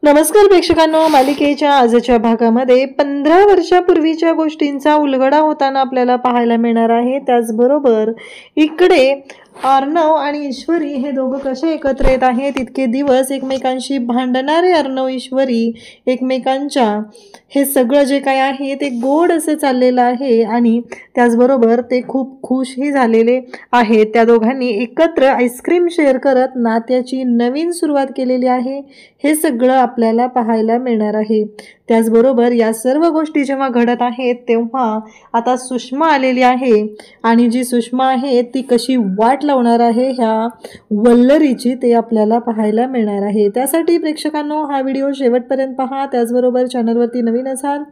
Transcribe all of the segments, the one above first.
नमस्कार प्रेक्षकांनो, मालिकेच्या आजच्या भागामध्ये 15 वर्षापूर्वीच्या गोष्टींचा उलगडा होताना आपल्याला पाहायला मिळणार आहे। त्याचबरोबर इकडे अर्णव आणि ईश्वरी हे दोघं कसे एकत्र येत आहेत, इतके दिवस एकमेकांशी भांडणारे अर्णव ईश्वरी एकमेकांच्या हे सगळं जे काही आहे ते गोड असे चाललेलं आहे आणि त्याचबरोबर ते खूप खुशही झालेले आहेत। त्या दोघांनी एकत्र आईस्क्रीम शेअर करत नात्याची नवीन सुरुवात केलेली आहे, हे सगळं आपल्याला पाहायला मिळणार आहे। त्याचबरोबर या सर्व गोष्टी जेव्हा घडत आहेत तेव्हा आता सुषमा आलेली आहे आणि जी सुषमा आहे ती कशी वाट लावणार आहे ह्या वल्लरीची ते आपल्याला पाहायला मिळणार आहे। त्यासाठी प्रेक्षकांनो हा व्हिडिओ शेवटपर्यंत पहा। त्याचबरोबर चॅनलवरती नवीन असाल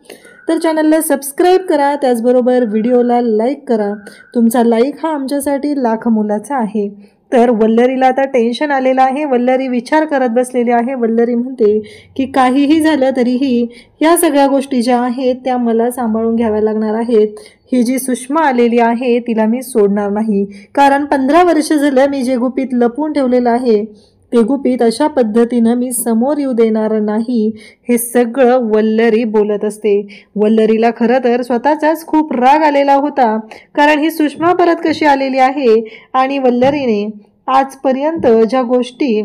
तर चॅनलला सबस्क्राइब करा, त्याचबरोबर व्हिडिओला लाईक करा। तुमचा लाईक हा आमच्यासाठी लाख मोलाचा आहे। तर वल्लरीला आता टेन्शन आलेलं आहे, वल्लरी विचार करत बसलेली आहे। वल्लरी म्हणते की काहीही झालं तरीही या सगळ्या गोष्टी ज्या आहेत त्या मला सांभाळून घ्याव्या लागणार आहेत। ही जी सुषमा आलेली आहे तिला मी सोडणार नाही, कारण 15 वर्ष झालं मी जे गुपित लपवून ठेवलेलं आहे ते गुपित अशा पद्धतीनं मी समोर येऊ देणार नाही, हे सगळं वल्लरी बोलत असते। वल्लरीला खरं तर स्वतःचाच खूप राग आलेला होता, कारण ही सुषमा परत कशी आलेली आहे आणि वल्लरीने आजपर्यंत ज्या गोष्टी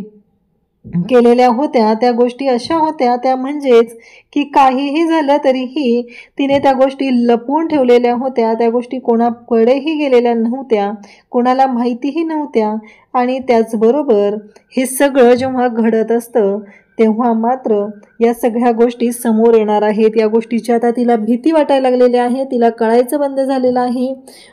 केलेल्या होत्या त्या गोष्टी अशा होत्या त्या म्हणजेच की काहीही झालं तरीही तिने त्या गोष्टी लपवून ठेवलेल्या होत्या, त्या गोष्टी कोणाकडेही गेलेल्या नव्हत्या, कोणाला माहितीही नव्हत्या। आणि त्याचबरोबर हे सगळं जेव्हा घडत असतं तेव्हा मात्र या सगळ्या गोष्टी समोर येणार आहेत। या गोष्टीची आता तिला भीती वाटायला लागलेली आहे, तिला कळायचं बंद झालेलं आहे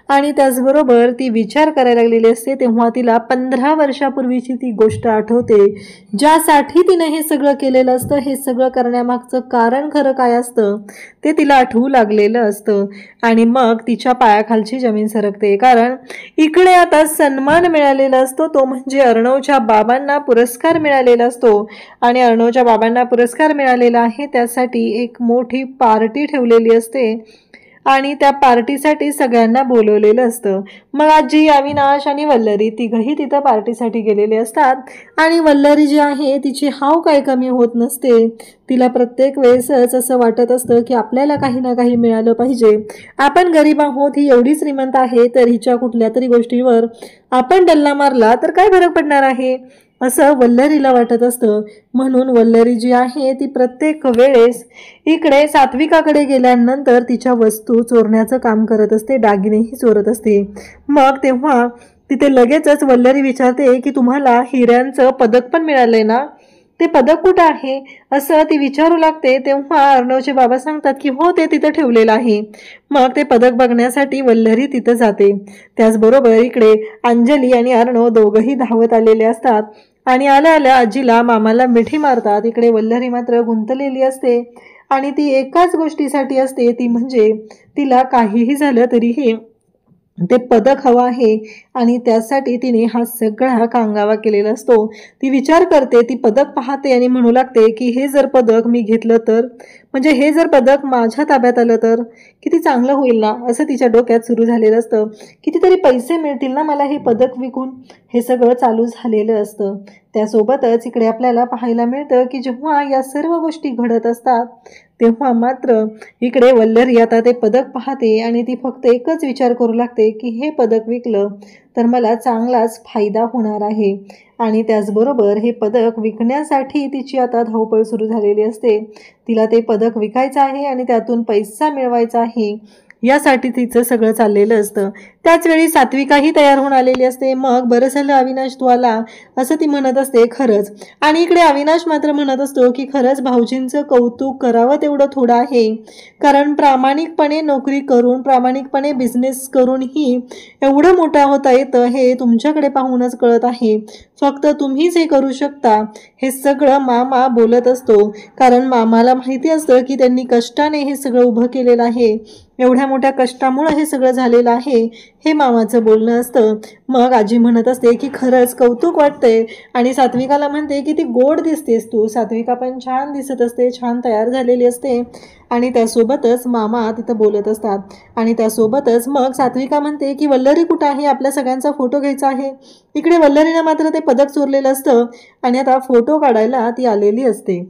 आणि त्याचबरोबर ती विचार करायला लागलेली असते तेव्हा तिला 15 वर्षापूर्वीची ती गोष्ट आठवते, ज्यासाठी तिने हे सगळं केलेलं असतं। हे सगळं करण्यामागचं कारण खरं काय असतं ते तिला आठवू लागलेलं असतं आणि मग तिच्या पायाखालची जमीन सरकते, कारण इकडे आता सन्मान मिळालेला असतो, तो म्हणजे अर्णवच्या बाबांना पुरस्कार मिळालेला असतो आणि अर्णवच्या बाबांना पुरस्कार मिळालेला आहे त्यासाठी एक मोठी पार्टी ठेवलेली असते आणि त्या पार्टीसाठी सगळ्यांना बोलवलेलं असतं। मग आजी, अविनाश आणि वल्लरी तिघही तिथं पार्टीसाठी गेलेले असतात आणि वल्लरी जी आहे तिची हाव काय कमी होत नसते। तिला प्रत्येक वेळेसच असं वाटत असतं की आपल्याला काही ना काही मिळालं पाहिजे, आपण गरीब आहोत, ही एवढी श्रीमंत आहे तर हिच्या कुठल्या तरी गोष्टीवर आपण डल्ला मारला तर काय फरक पडणार आहे, असं वल्लरीला वाटत असतं। म्हणून वल्लरी जी आहे ती प्रत्येक वेळेस इकडे सात्विकाकडे गेल्यानंतर तिच्या वस्तू चोरण्याचं काम करत असते, दागिनेही चोरत असते। मग तेव्हा तिथे लगेचच वल्लरी विचारते की तुम्हाला हिऱ्यांचं पदक पण मिळालंय ना, ते पदक कुठं आहे असं ती विचारू लागते। तेव्हा अर्णवचे बाबा सांगतात की हो, ते तिथं ठेवलेलं आहे। मग ते पदक बघण्यासाठी वल्लरी तिथं जाते। त्याचबरोबर इकडे अंजली आणि अर्णव दोघंही धावत आलेले असतात आणि आल्या आल्या आजीला मामाला मिठी मारतात। इकडे वल्लरी मात्र गुंतलेली असते आणि ती एकाच गोष्टीसाठी असते, ती म्हणजे तिला काहीही झालं तरीही ते पदक हवं आहे आणि त्यासाठी तिने हा सगळा कांगावा केलेला असतो। ती विचार करते, ती पदक पाहते आणि म्हणू लागते की हे जर पदक मी घेतलं तर, म्हणजे हे जर पदक माझ्या ताब्यात आलं तर किती चांगलं होईल ना, असं तिच्या डोक्यात सुरू झालेलं असतं। कितीतरी पैसे मिळतील ना मला हे पदक विकून, हे सगळं चालू झालेलं असतं। त्यासोबतच इकडे आपल्याला पाहायला मिळतं की जेव्हा या सर्व गोष्टी घडत असतात तेव्हा मात्र इकडे वल्लरी आता ते पदक पाहते आणि ती फक्त एकच विचार करू लागते की हे पदक विकलं तर मला चांगलाच फायदा होणार आहे आणि त्याचबरोबर हे पदक विकण्यासाठी तिची आता धावपळ सुरू झालेली असते। तिला ते पदक विकायचं आहे आणि त्यातून पैसा मिळवायचा आहे, यासाठी तिचं सगळं चाललेलं असतं। त्याचवेळी सात्विकाही तयार होऊन आलेली असते। मग बरं झालं अविनाश तू आला, असं ती म्हणत असते खरंच। आणि इकडे अविनाश मात्र म्हणत असतो की खरंच भाऊजींचं कौतुक करावं तेवढं थोडं आहे, कारण प्रामाणिकपणे नोकरी करून, प्रामाणिकपणे बिझनेस करूनही एवढं मोठं होता येतं हे तुमच्याकडे पाहूनच कळत आहे, फक्त तुम्हीच हे करू शकता, हे सगळं मामा बोलत असतो। कारण मामाला माहिती असतं की त्यांनी कष्टाने हे सगळं उभं केलेलं आहे, एवढ्या मोठ्या कष्टामुळे हे सगळं झालेलं आहे, हे मामाचं बोलणं असतं। मग आजी म्हणत असते की खरंच कौतुक वाटतंय आणि सात्विकाला म्हणते की ती गोड दिसतेस तू। सात्विका पण छान दिसत असते, छान तयार झालेली असते आणि त्यासोबतच मामा तिथं बोलत असतात आणि त्यासोबतच मग सात्विका म्हणते की वल्लरी कुठं आहे, आपल्या सगळ्यांचा फोटो घ्यायचा आहे। इकडे वल्लरीनं मात्र ते पदक चोरलेलं असतं आणि आता फोटो काढायला ती आलेली असते।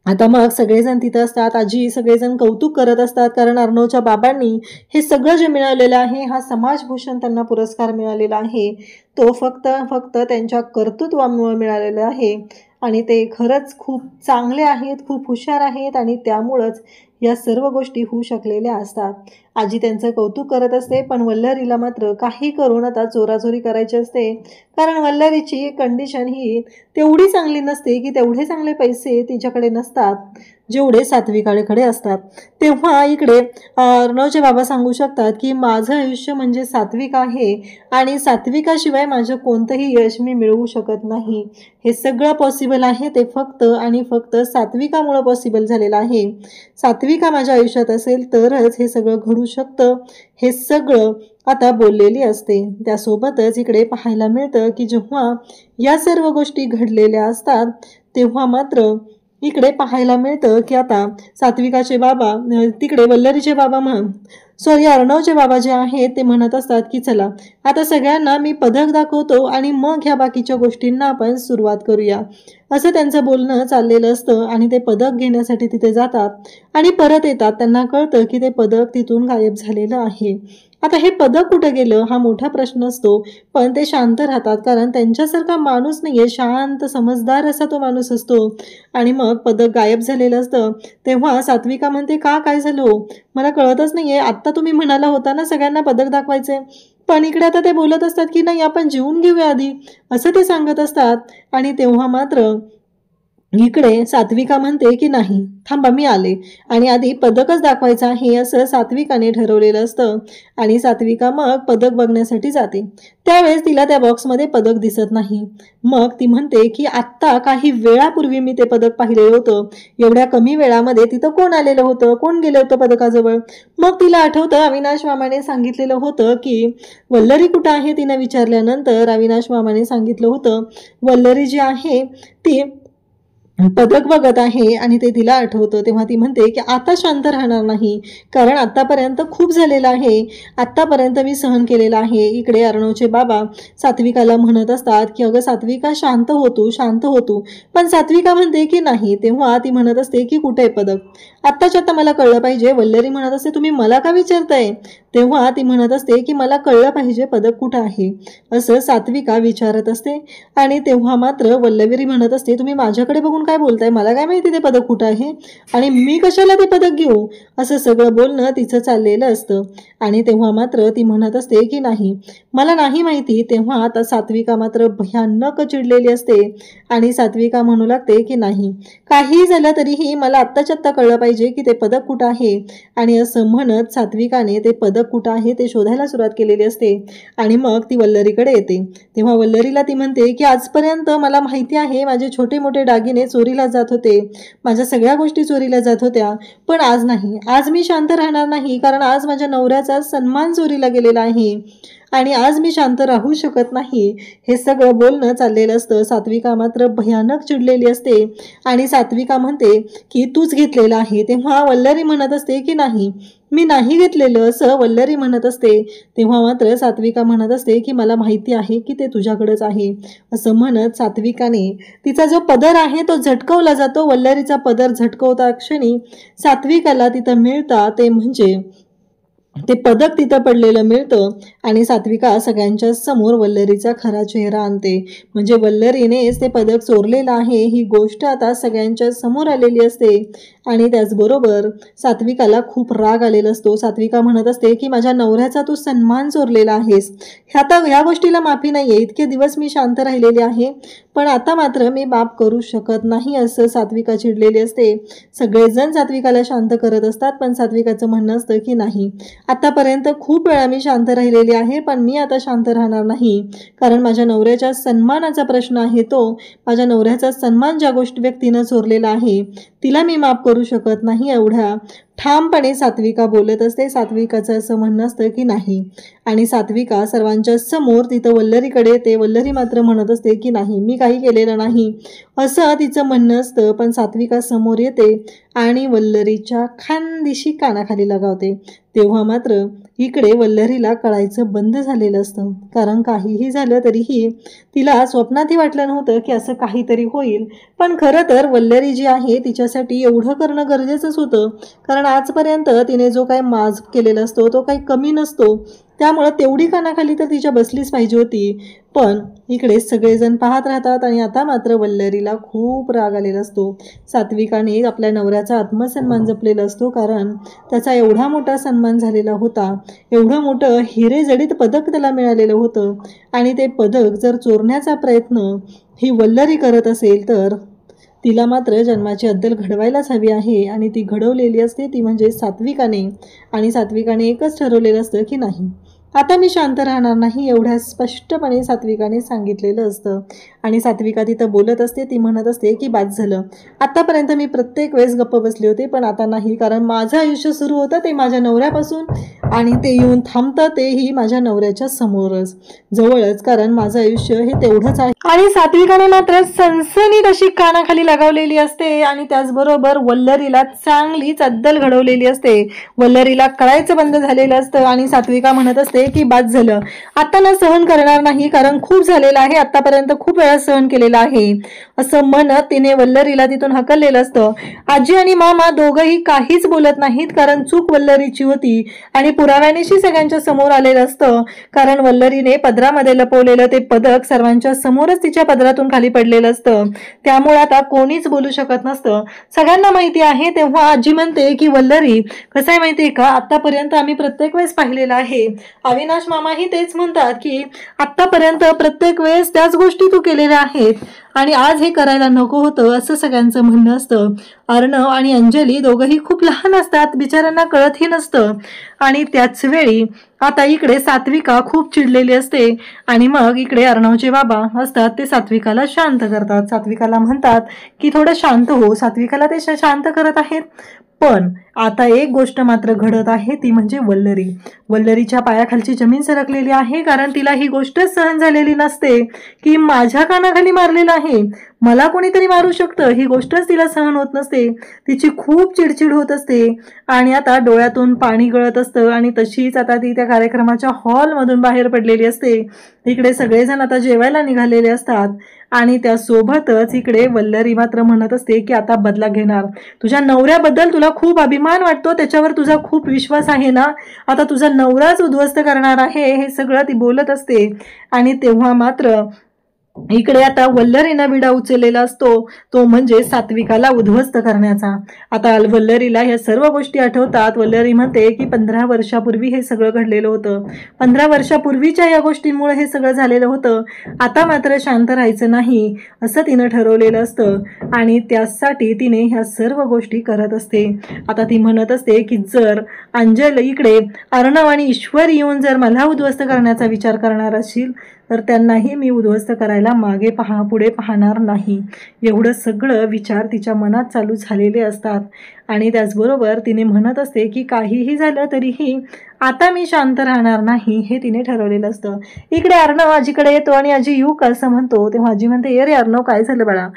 आता मग सगळेजण तिथं असतात, आजी सगळेजण कौतुक करत असतात, कारण अर्णवच्या बाबांनी हे सगळं जे मिळालेलं आहे, हा समाजभूषण त्यांना पुरस्कार मिळालेला आहे, तो फक्त त्यांच्या कर्तृत्वामुळे मिळालेला आहे. आणि ते खरंच खूप चांगले आहेत, खूप हुशार आहेत आणि त्यामुळंच या सर्व गोष्टी होऊ शकलेल्या असतात. आजी त्यांचं कौतुक करत असते, पण वल्लरीला मात्र काही करून आता चोराचोरी करायची असते, कारण वल्लरीची कंडिशन ही तेवढी चांगली नसते की तेवढे चांगले पैसे तिच्याकडे नसतात जेवढे सात्विकाकडे असतात. तेव्हा इकडे अर्णवचे बाबा सांगू शकतात की माझं आयुष्य म्हणजे सात्विक आहे आणि सात्विकाशिवाय माझं कोणतंही यश मी मिळवू शकत नाही. हे सगळं पॉसिबल आहे ते फक्त आणि फक्त सात्विकामुळे पॉसिबल झालेलं आहे. सात्विका माझ्या आयुष्यात असेल तरच हे सगळं घडू शकतं. हे सगळं आता बोललेली असते. त्यासोबतच इकडे पाहायला मिळतं की जेव्हा या सर्व गोष्टी घडलेल्या असतात तेव्हा मात्र इकडे पाहायला मिळतं की आता सात्विकाचे बाबा तिकडे वल्लरीचे बाबा अर्णवचे बाबा जे आहेत ते म्हणत असतात की चला आता सगळ्यांना मी पदक दाखवतो आणि मग ह्या बाकीच्या गोष्टींना आपण सुरुवात करूया, असं त्यांचं बोलणं चाललेलं असतं. आणि ते पदक घेण्यासाठी तिथे जातात आणि परत येतात. त्यांना कळतं की ते पदक तिथून गायब झालेलं आहे. आता हे पदक कुठं गेलं हा मोठा प्रश्न असतो, पण ते शांत राहतात, कारण त्यांच्यासारखा माणूस नाहीये, शांत समजदार असा तो माणूस असतो. आणि मग पदक गायब झालेलं असतं. तेव्हा सात्विका म्हणते का काय झालं हो, मला कळतच नाहीये, आत्ता तुम्ही म्हणाला होता ना सगळ्यांना पदक दाखवायचे, पण इकडे आता ते बोलत असतात की नाही आपण जेवून घेऊया आधी, असं ते सांगत असतात. आणि तेव्हा मात्र इकडे सात्विका म्हणते की नाही थांबा मी आले आणि आधी पदकच दाखवायचं आहे असं सात्विकाने ठरवलेलं असतं. आणि सात्विका मग पदक बघण्यासाठी जाते. त्यावेळेस तिला त्या बॉक्समध्ये पदक दिसत नाही. मग ती म्हणते की आत्ता काही वेळापूर्वी मी ते पदक पाहिलेलं होतं, एवढ्या कमी वेळामध्ये तिथं कोण आलेलं होतं, कोण गेलं होतं पदकाजवळ. मग तिला आठवतं अविनाश मामाने सांगितलेलं होतं की वल्लरी कुठं आहे. तिनं विचारल्यानंतर अविनाश मामाने सांगितलं होतं वल्लरी जी आहे ती पदक बघत आहे आणि ते तिला आठवतं. तेव्हा ती म्हणते की आता शांत राहणार नाही, कारण आतापर्यंत खूप झालेलं आहे, आतापर्यंत मी सहन केलेलं आहे. इकडे अर्णवचे बाबा सात्विकाला म्हणत असतात की अगं सात्विका शांत होतो, पण सात्विका म्हणते की नाही. तेव्हा ती म्हणत असते की कुठे आहे पदक, आत्ताच्या आता मला कळलं पाहिजे. वल्लरी म्हणत असते तुम्ही मला का विचारताय. तेव्हा ती म्हणत असते की मला कळलं पाहिजे पदक कुठं आहे, असं सात्विका विचारत असते. आणि तेव्हा मात्र वल्लरी म्हणत असते तुम्ही माझ्याकडे बघून काय बोलताय, मला काय माहिती ते पदक कुठं आहे आणि मी कशाला ते पदक घेऊ, असं सगळं बोलणं तिचं चाललेलं असतं. आणि तेव्हा मात्र ती म्हणत असते की नाही मला नाही माहिती. तेव्हा आता सात्विका मात्र भयानक चिडलेली असते आणि सात्विका म्हणू लागते की नाही काही झालं तरीही मला आत्ताच्या आत्ता कळलं पाहिजे की ते पदक कुठं आहे. आणि असं म्हणत सात्विकाने ते पदक कुठं आहे ते शोधायला सुरुवात केलेली असते. आणि मग ती वल्लरीकडे येते. तेव्हा वल्लरीला ती म्हणते की आजपर्यंत मला माहिती आहे माझे छोटे मोठे दागिने चोरीला जात होते, माझ्या सगळ्या गोष्टी चोरीला जात होत्या, पण आज नाही, आज मी शांत राहणार नाही, कारण आज माझ्या नवऱ्याचा सन्मान चोरीला गेलेला आहे आणि आज मी शांत राहू शकत नाही. हे सगळं बोलणं चाललेलं असतं. सात्विका मात्र भयानक चिडलेली असते आणि सात्विका म्हणते की तूच घेतलेलं आहे. तेव्हा वल्लरी म्हणत असते की नाही मी नाही घेतलेलं, असं वल्लरी म्हणत असते. तेव्हा मात्र सात्विका म्हणत असते की मला माहिती आहे की ते तुझ्याकडेच आहे, असं म्हणत सात्विकाने तिचा जो पदर आहे तो झटकवला जातो. वल्लरीचा पदर झटकवता क्षणी सात्विकाला तिथं मिळतं ते म्हणजे ते पदक तिथं पडलेलं मिळतं. आणि सात्विका सगळ्यांच्या समोर वल्लरीचा खरा चेहरा आणते, म्हणजे वल्लरीनेच ते पदक चोरलेलं आहे ही गोष्ट आता सगळ्यांच्या समोर आलेली असते. आणि त्याचबरोबर सात्विकाला खूप राग आलेला असतो. सात्विका म्हणत असते की माझ्या नवऱ्याचा तू सन्मान चोरलेला आहेस, ह्या गोष्टीला माफी नाही आहे. इतके दिवस मी शांत राहिलेले आहे, पण आता मात्र मी माफ करू शकत नाही, असं सात्विका चिडलेली असते. सगळेजण सात्विकाला शांत करत असतात, पण सात्विकाचं म्हणणं असतं की नाही आतापर्यंत खूप वेळा मी शांत राहिलेली आहे, पण मी आता शांत राहणार नाही, कारण माझ्या नवऱ्याच्या सन्मानाचा प्रश्न आहे. तो माझ्या नवऱ्याचा सन्मान ज्या व्यक्तीनं चोरलेला आहे तिला मी माफ करू शकत नाही, एवढ्या ठामपणे सात्विका बोलत असते. सात्विकाचं असं म्हणणं असतं की नाही. आणि सात्विका सर्वांच्या समोर तिथं वल्लरीकडे येते. वल्लरी मात्र म्हणत असते की नाही मी काही केलेलं नाही, असं तिचं म्हणणं असतं. पण सात्विका समोर येते आणि वल्लरीच्या खानदिशी कानाखाली लगावते. तेव्हा मात्र इकडे वल्लरीला कळायचं बंद झालेलं असतं, कारण काहीही झालं तरीही तिला स्वप्नातही वाटलं नव्हतं की असं काहीतरी होईल. पण खरं तर वल्लरी जी आहे तिच्यासाठी एवढं करणं गरजेचंच होतं, कारण आजपर्यंत तिने जो काही माज केलेला असतो तो काही कमी नसतो, त्यामुळं तेवढी कानाखाली तर तिच्या बसलीच पाहिजे होती. पण इकडे सगळेजण पाहत राहतात आणि आता मात्र वल्लरीला खूप राग आलेला असतो. सात्विकाने आपल्या नवऱ्याचा आत्मसन्मान जपलेला असतो, कारण त्याचा एवढा मोठा सन्मान झालेला होता, एवढं मोठं हिरे जडित पदक त्याला मिळालेलं होतं, आणि ते पदक जर चोरण्याचा प्रयत्न ही वल्लरी करत असेल तर तिला मात्र जन्माची अद्दल घडवायलाच हवी आहे. आणि ती घडवलेली असते ती म्हणजे सात्विकाने. आणि सात्विकाने एकच ठरवलेलं असतं की नाही, आता मी शांत राहणार नाही, एवढ्या स्पष्टपणे सात्विकाने सांगितलेलं असतं. आणि सात्विका तिथं बोलत असते, ती म्हणत असते की बाद झालं, आत्तापर्यंत मी प्रत्येक वेळेस गप्प बसले होते, पण आता नाही, कारण माझं आयुष्य सुरू होतं ते माझ्या नवऱ्यापासून, आणि ते येऊन थांबतं तेही माझ्या नवऱ्याच्या समोरच, जवळच, कारण माझं आयुष्य हे तेवढंच आहे. आणि सात्विकाने मात्र सनसनीत अशी कानाखाली लगावलेली असते, आणि त्याचबरोबर वल्लरीला चांगलीच अद्दल घडवलेली असते. वल्लरीला कळायचं बंद झालेलं असतं, आणि सात्विका म्हणत असते की बाद झालं, आता ना सहन करणार नाही, कारण खूप झालेलं आहे, आतापर्यंत खूप वेळा सहन केलेला आहे, असं म्हणत तिने वल्लरीला तिथून हकललेलं असतं. आजी आणि मामा दोघंही काहीच बोलत नाहीत, कारण चूक वल्लरीची होती आणि पुराव्यानेशी सगळ्यांच्या समोर आलेलं असतं, कारण वल्लरीने पदरामध्ये लपवलेलं ते पदक सर्वांच्या समोरच तिच्या पदरातून खाली पडलेलं असतं, त्यामुळे आता कोणीच बोलू शकत नसतं, सगळ्यांना माहिती आहे. तेव्हा आजी म्हणते की वल्लरी, कसं आहे माहितीये का, आतापर्यंत आम्ही प्रत्येक वेळेस पाहिलेलं आहे, अविनाश मामाही तेच म्हणतात की आतापर्यंत प्रत्येक वेळेस त्याच गोष्टी तू केलेल्या आहेत, आणि आज हे करायला नको होतं, असं सगळ्यांचं म्हणणं असतं. अर्णव आणि अंजली दोघंही खूप लहान असतात, बिचाऱ्यांना कळतही नसतं. आणि त्याच वेळी आता इकडे सात्विका खूप चिडलेली असते, आणि मग इकडे अर्णवचे बाबा असतात, ते सात्विकाला शांत करतात, सात्विकाला म्हणतात की थोडं शांत हो. सात्विकाला ते शांत करत आहेत. पण आता एक गोष्ट मात्र घडत आहे, ती म्हणजे वल्लरीच्या पायाखालची जमीन सरकलेली आहे, कारण तिला ही गोष्ट सहन झालेली नसते की माझ्या कानाखाली मारलेलं आहे, मला कोणीतरी मारू शकतं, ही गोष्टच तिला सहन होत नसते. तिची खूप चिडचिड होत असते, आणि आता डोळ्यातून पाणी गळत असतं, आणि तशीच आता ती त्या कार्यक्रमाच्या हॉलमधून बाहेर पडलेली असते. इकडे सगळेजण आता जेवायला निघालेले असतात, आणि त्यासोबतच इकडे वल्लरी मात्र म्हणत असते की आता बदला घेणार, तुझ्या नवऱ्याबद्दल तुला खूप अभिमान वाटतो, त्याच्यावर तुझा खूप विश्वास आहे ना, आता तुझा नवराच उद्ध्वस्त करणार आहे, हे सगळं ती बोलत असते. आणि तेव्हा मात्र इकडे आता वल्लरीनं विडा उचललेला असतो, तो म्हणजे सात्विकाला उद्ध्वस्त करण्याचा. आता वल्लरीला ह्या सर्व गोष्टी आठवतात. वल्लरी म्हणते की 15 वर्षापूर्वी हे सगळं घडलेलं होतं, 15 वर्षापूर्वीच्या या गोष्टींमुळे हे सगळं झालेलं होतं, आता मात्र शांत राहायचं नाही, असं तिनं ठरवलेलं असतं, आणि त्यासाठी तिने ह्या सर्व गोष्टी करत असते. आता ती म्हणत असते की जर अंजली इकडे अर्णव आणि ईश्वरी येऊन जर मला उद्ध्वस्त करण्याचा विचार करणार असतील तर त्यांनाही मी उद्ध्वस्त करायला मागे पुढे पाहणार नाही, एवढं सगळं विचार तिच्या मनात चालू झालेले असतात. आणि त्याचबरोबर तिने म्हणत असते की काहीही झालं तरीही आता मी शांत राहणार नाही, हे तिने ठरवलेलं असतं. इकडे अर्णव आजीकडे येतो, आणि आजी येऊ का असं म्हणतो, तेव्हा आजी म्हणते ये रे अर्णव, काय झालं बाळा.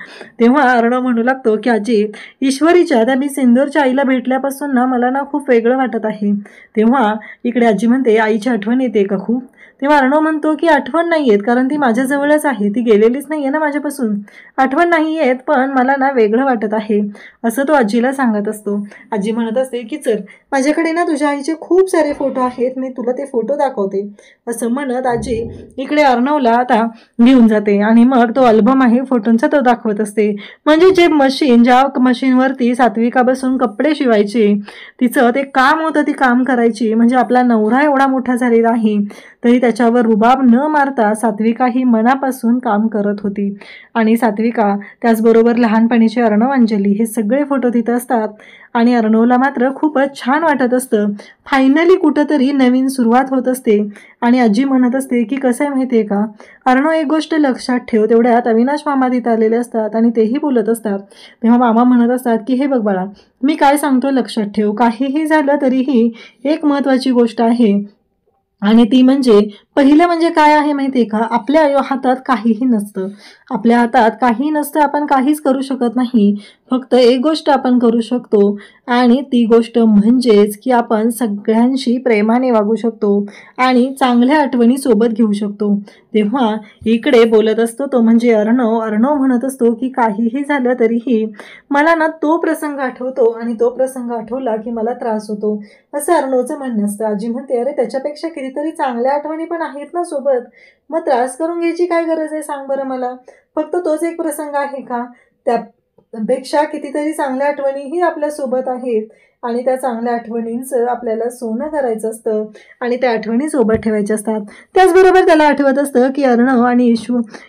तेव्हा अर्णव म्हणू लागतो की आजी, ईश्वरीच्या त्या मी सिंदूरच्या आईला भेटल्यापासून ना मला ना खूप वेगळं वाटत आहे. तेव्हा इकडे आजी म्हणते आईची आठवण येते का खूप. तेव्हा अर्णव म्हणतो की आठवण नाही येत, कारण ती माझ्याजवळच आहे, ती गेलेलीच नाही आहे ना माझ्यापासून, आठवण नाही येत, पण मला ना वेगळं वाटत आहे, असं तो आजीला सांगत असतो. आजी म्हणत असते की चल माझ्याकडे ना तुझ्या आईचे खूप सारे फोटो आहेत, मी तुला ते फोटो दाखवते, असं म्हणत आजी इकडे अर्णवला आता घेऊन जाते, आणि मग तो अल्बम आहे फोटोंचा तो दाखवत असते. म्हणजे जे मशीन, ज्या मशीनवरती सात्विका बसून कपडे शिवायचे, तिचं ते काम होतं, ती काम करायची, म्हणजे आपला नवरा एवढा मोठा झालेला आहे तरी त्याच्यावर रुबाब न मारता सात्विका ही मनापासून काम करत होती. आणि सात्विका त्याचबरोबर लहानपणीचे अर्णव, अंजली हे सगळे फोटो तिथं असतात, आणि अर्णवला मात्र खूपच छान वाटत असतं. फायनली कुठंतरी नवीन सुरुवात होत असते. आणि आजी म्हणत असते की कसं आहे माहिती आहे का अर्णव, एक गोष्ट लक्षात ठेव. तेवढ्यात अविनाश मामा तिथं आलेले असतात, आणि तेही बोलत असतात. तेव्हा मामा म्हणत असतात की हे बघ बाळा, मी काय सांगतो लक्षात ठेव, काहीही झालं तरीही एक महत्त्वाची गोष्ट आहे, आणि ती म्हणजे पहिलं म्हणजे काय आहे माहिती आहे का, आपल्या हातात काहीही नसतं. आपल्या हातात काहीही नसतं, आपण काहीच करू शकत नाही. फक्त एक गोष्ट आपण करू शकतो आणि ती गोष्ट म्हणजेच की आपण सगळ्यांशी प्रेमाने वागू शकतो आणि चांगल्या आठवणी सोबत घेऊ शकतो. तेव्हा इकडे बोलत असतो तो म्हणजे अर्णव म्हणत असतो की काहीही झालं तरीही मला ना तो प्रसंग आठवतो आणि तो प्रसंग आठवला की मला त्रास होतो, असं अर्णवचं म्हणणं असतं. आजी म्हणते, अरे त्याच्यापेक्षा कितीतरी चांगल्या आठवणी पण आहेत ना सोबत, मग त्रास करून घ्यायची काय गरज आहे सांग बरं मला. फक्त तोच एक प्रसंग आहे का, त्यापेक्षा कितीतरी चांगल्या आठवणीही आपल्यासोबत आहेत आणि त्या चांगल्या आठवणींचं आपल्याला सोनं करायचं असतं आणि त्या आठवणी सोबत ठेवायच्या असतात. त्याचबरोबर त्याला आठवत असतं की अर्णव आणि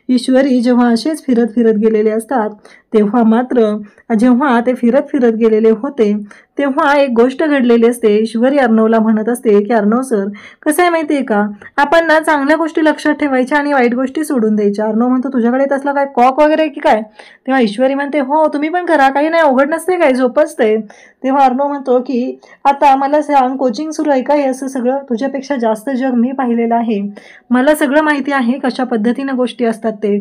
ईश्वरी जेव्हा असेच फिरत फिरत गेलेले असतात, तेव्हा मात्र जेव्हा ते फिरत फिरत गेलेले होते तेव्हा एक गोष्ट घडलेली असते. ईश्वरी अर्णवला म्हणत असते की अर्णव सर, कसं आहे माहिती आहे का, आपण ना चांगल्या गोष्टी लक्षात ठेवायच्या आणि वाईट गोष्टी सोडून द्यायच्या. अर्णव म्हणतो, तुझ्याकडे तसला काय कॉक वगैरे की काय? तेव्हा ईश्वरी म्हणते, हो तुम्ही पण करा, काही नाही, अवघड नसते, काय सोपं असते. तेव्हा अर्णव म्हणतो की आता मला सांग, कोचिंग सुरू आहे काय असं सगळं? तुझ्यापेक्षा जास्त जग मी पाहिलेलं आहे, मला सगळं माहिती आहे कशा पद्धतीनं गोष्टी असतात ते,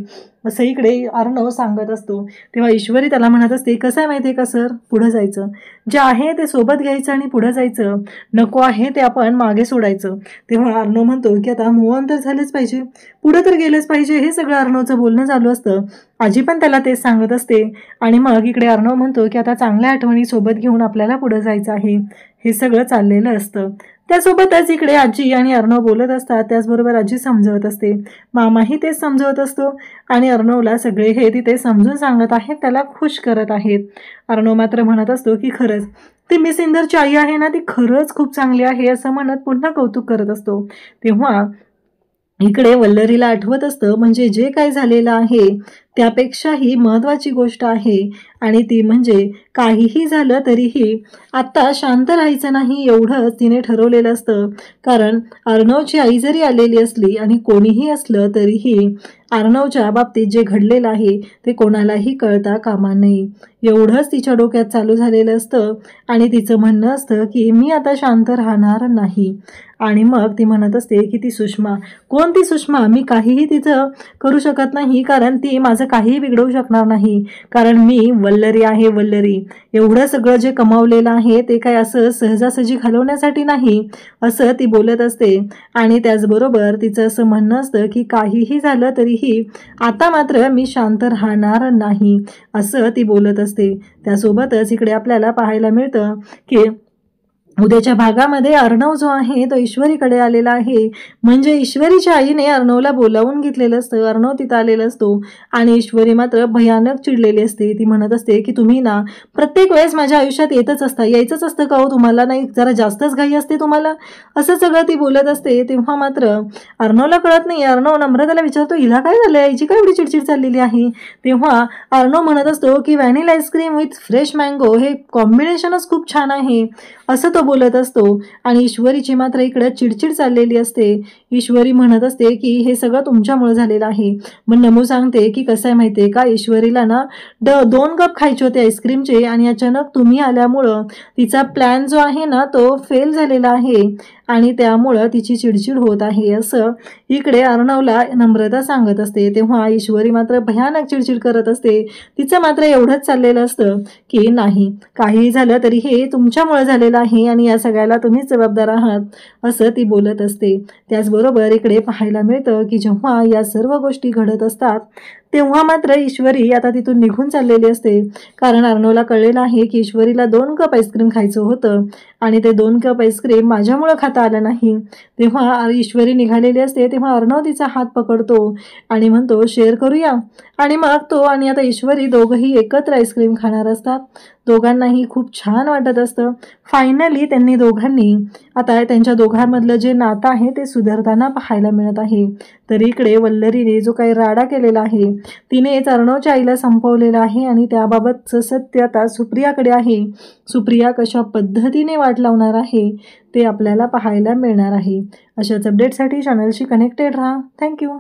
असं इकडे अर्णव सांगत असतो. तेव्हा ईश्वरी त्याला म्हणत असते, कसं आहे माहिती आहे का सर, पुढं जायचं, जे आहे ते सोबत घ्यायचं आणि पुढं जायचं, नको आहे ते आपण मागे सोडायचं. तेव्हा अर्णव म्हणतो की आता मूव ऑन तर झालंच पाहिजे, पुढं तर गेलंच पाहिजे. हे सगळं अर्णवचं बोलणं चालू असतं. आजी पण त्याला तेच सांगत असते आणि मग इकडे अर्णव म्हणतो की आता चांगल्या आठवणी सोबत घेऊन आपल्याला पुढं जायचं आहे. हे सगळं चाललेलं असतं. त्यासोबतच इकडे आजी आणि अर्णव बोलत असतात. त्याचबरोबर आजी समजवत असते, मामाही तेच समजवत असतो आणि अर्णवला सगळे हे तिथे समजून सांगत आहेत, त्याला खुश करत आहेत. अर्णव मात्र म्हणत असतो की खरंच ती मिस इंदरची आई आहे ना, ती खरंच खूप चांगली आहे, असं म्हणत पुन्हा कौतुक करत असतो. तेव्हा इकडे वल्लरीला आठवत असतं म्हणजे जे काय झालेलं आहे त्यापेक्षाही महत्त्वाची गोष्ट आहे आणि ती म्हणजे काहीही झालं तरीही आत्ता शांत राहायचं नाही, एवढंच तिने ठरवलेलं असतं. कारण अर्णवची आई जरी आलेली असली आणि कोणीही असलं तरीही अर्णवच्या बाबतीत जे घडलेलं आहे ते कोणालाही कळता कामा नये, एवढंच तिच्या डोक्यात चालू झालेलं असतं आणि तिचं म्हणणं असतं की मी आता शांत राहणार नाही. आणि मग ती म्हणत असते की ती सुषमा, कोणती सुषमा, मी काहीही तिचं करू शकत नाही, कारण ती माझं काहीही बिघडवू शकणार नाही, कारण मी वल्लरी आहे. वल्लरी एवढं सगळं जे कमावलेलं आहे ते काय असं सहजासहजी घालवण्यासाठी नाही, असं ती बोलत असते. आणि त्याचबरोबर तिचं असं म्हणणं असतं की काहीही झालं तरीही आता मात्र मी शांत राहणार नाही, असं ती बोलत असते. त्यासोबतच इकडे आपल्याला पाहायला मिळतं की उद्याच्या भागामध्ये अर्णव जो आहे तो ईश्वरीकडे आलेला आहे, म्हणजे ईश्वरीच्या आईने अर्णवला बोलावून घेतलेलं असतं. अर्णव तिथं आलेला असतो आणि ईश्वरी मात्र भयानक चिडलेली असते. ती म्हणत असते की तुम्ही ना प्रत्येक वेळेस माझ्या आयुष्यात यायचंच असतं का हो, तुम्हाला नाही जरा जास्तच घाई असते तुम्हाला, असं सगळं ती बोलत असते. तेव्हा मात्र अर्णवला कळत नाही. अर्णव नम्रताला विचारतो, हिला काय झालं, याची काय एवढी चिडचिड चाललेली आहे. तेव्हा अर्णव म्हणत असतो की vanilla ice cream with fresh mango हे कॉम्बिनेशनच खूप छान आहे, असं तो बोलत असतो. आणि ईश्वरीची मात्र इकडे चिडचिड चाललेली असते. ईश्वरी म्हणत असते की हे सगळं तुमच्यामुळे झालेलं आहे. मग नमू सांगते की कसं आहे माहिती आहे का, ईश्वरीला ना 2 कप खायचे होते आईस्क्रीमचे आणि अचानक तुम्ही आल्यामुळं तिचा प्लॅन जो आहे ना तो फेल झालेला आहे आणि त्यामुळं तिची चिडचिड होत आहे, असं इकडे अर्णवला नम्रता सांगत असते. तेव्हा ईश्वरी मात्र भयानक चिडचिड करत असते. तिचं मात्र एवढंच चाललेलं असतं की नाही, काही झालं तरी हे तुमच्यामुळे झालेलं आहे आणि या सगळ्याला तुम्हीच जबाबदार आहात, असं ती बोलत असते. त्याचबरोबर इकडे पाहायला मिळतं की जेव्हा या सर्व गोष्टी घडत असतात तेव्हा मात्र ईश्वरी आता तिथून निघून चाललेली असते. कारण अर्णवला कळलेलं आहे की ईश्वरीला 2 कप आईस्क्रीम खायचं होतं आणि ते 2 कप आईस्क्रीम माझ्यामुळं खाता आलं नाही. तेव्हा ईश्वरी निघालेली असते. तेव्हा अर्णव तिचा हात पकडतो आणि म्हणतो शेअर करूया. आणि मग तो आणि आता ईश्वरी दोघंही एकत्र आईस्क्रीम खाणार असतात. दोघांनाही खूप छान वाटत असतं. फायनली त्यांनी दोघांनी आता त्यांच्या दोघांमधलं जे नातं आहे ते सुधारताना पाहायला मिळत आहे. तर इकडे वल्लरीने जो काही राडा केलेला आहे तिने अर्णवच्या आईला संपवलेला आहे आणि त्याबाबतचं सत्य आता सुप्रियाकडे आहे. सुप्रिया कशा पद्धतीने वाट लावणार आहे ते आपल्याला पाहायला मिळणार आहे. अशाच अपडेटसाठी चॅनलशी कनेक्टेड राहा. थँक्यू.